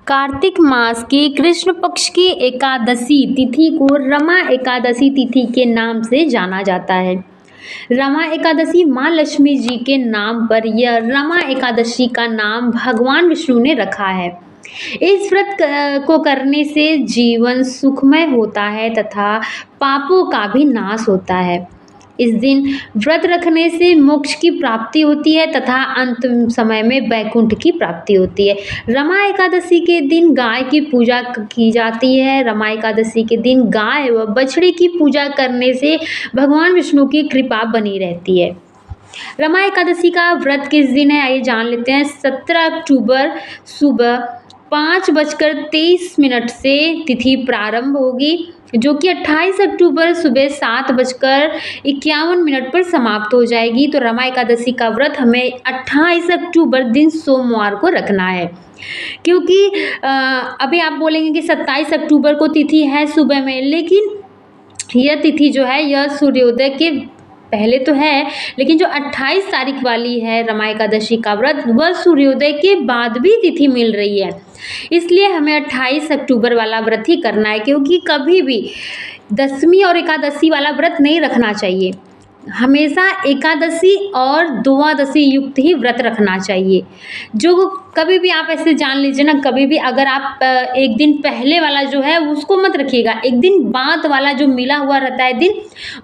कार्तिक मास की कृष्ण पक्ष की एकादशी तिथि को रमा एकादशी तिथि के नाम से जाना जाता है। रमा एकादशी माँ लक्ष्मी जी के नाम पर यह रमा एकादशी का नाम भगवान विष्णु ने रखा है। इस व्रत को करने से जीवन सुखमय होता है तथा पापों का भी नाश होता है। इस दिन व्रत रखने से मोक्ष की प्राप्ति होती है तथा अंतिम समय में वैकुंठ की प्राप्ति होती है। रमा एकादशी के दिन गाय की पूजा की जाती है। रमा एकादशी के दिन गाय व बछड़े की पूजा करने से भगवान विष्णु की कृपा बनी रहती है। रमा एकादशी का व्रत किस दिन है, आइए जान लेते हैं। 17 अक्टूबर सुबह 5:23 से तिथि प्रारंभ होगी, जो कि 28 अक्टूबर सुबह 7:51 पर समाप्त हो जाएगी। तो रमा एकादशी का व्रत हमें 28 अक्टूबर दिन सोमवार को रखना है, क्योंकि अभी आप बोलेंगे कि 27 अक्टूबर को तिथि है सुबह में, लेकिन यह तिथि जो है यह सूर्योदय के पहले तो है, लेकिन जो 28 तारीख वाली है रमा एकादशी का व्रत, वह सूर्योदय के बाद भी तिथि मिल रही है। इसलिए हमें 28 अक्टूबर वाला व्रत ही करना है, क्योंकि कभी भी दशमी और एकादशी वाला व्रत नहीं रखना चाहिए। हमेशा एकादशी और द्वादशी युक्त ही व्रत रखना चाहिए। जो कभी भी आप ऐसे जान लीजिए ना, कभी भी अगर आप एक दिन पहले वाला जो है उसको मत रखिएगा, एक दिन बाद वाला जो मिला हुआ रहता है दिन,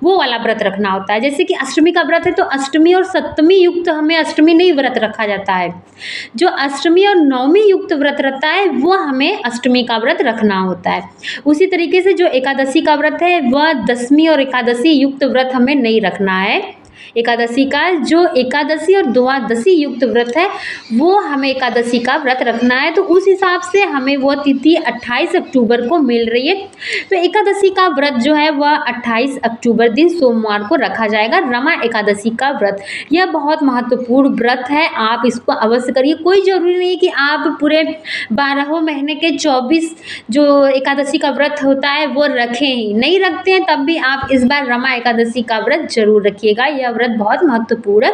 वो वाला व्रत रखना होता है। जैसे कि अष्टमी का व्रत है तो अष्टमी और सप्तमी युक्त हमें अष्टमी नहीं व्रत रखा जाता है। जो अष्टमी और नवमी युक्त व्रत रहता है वो हमें अष्टमी का व्रत रखना होता है। उसी तरीके से जो एकादशी का व्रत है वह दशमी और एकादशी युक्त व्रत हमें नहीं रखना है। एकादशी का जो एकादशी और द्वादशी युक्त व्रत है वो हमें एकादशी का व्रत रखना है। तो उस हिसाब से हमें वो तिथि 28 अक्टूबर को मिल रही है। तो एकादशी का व्रत जो है वह 28 अक्टूबर दिन सोमवार को रखा जाएगा, रमा एकादशी का व्रत। यह बहुत महत्वपूर्ण व्रत है, आप इसको अवश्य करिए। कोई ज़रूरी नहीं कि आप पूरे 12 महीने के 24 जो एकादशी का व्रत होता है वो रखें ही, नहीं रखते हैं तब भी आप इस बार रमा एकादशी का व्रत जरूर रखिएगा। यह व्रत बहुत महत्वपूर्ण है।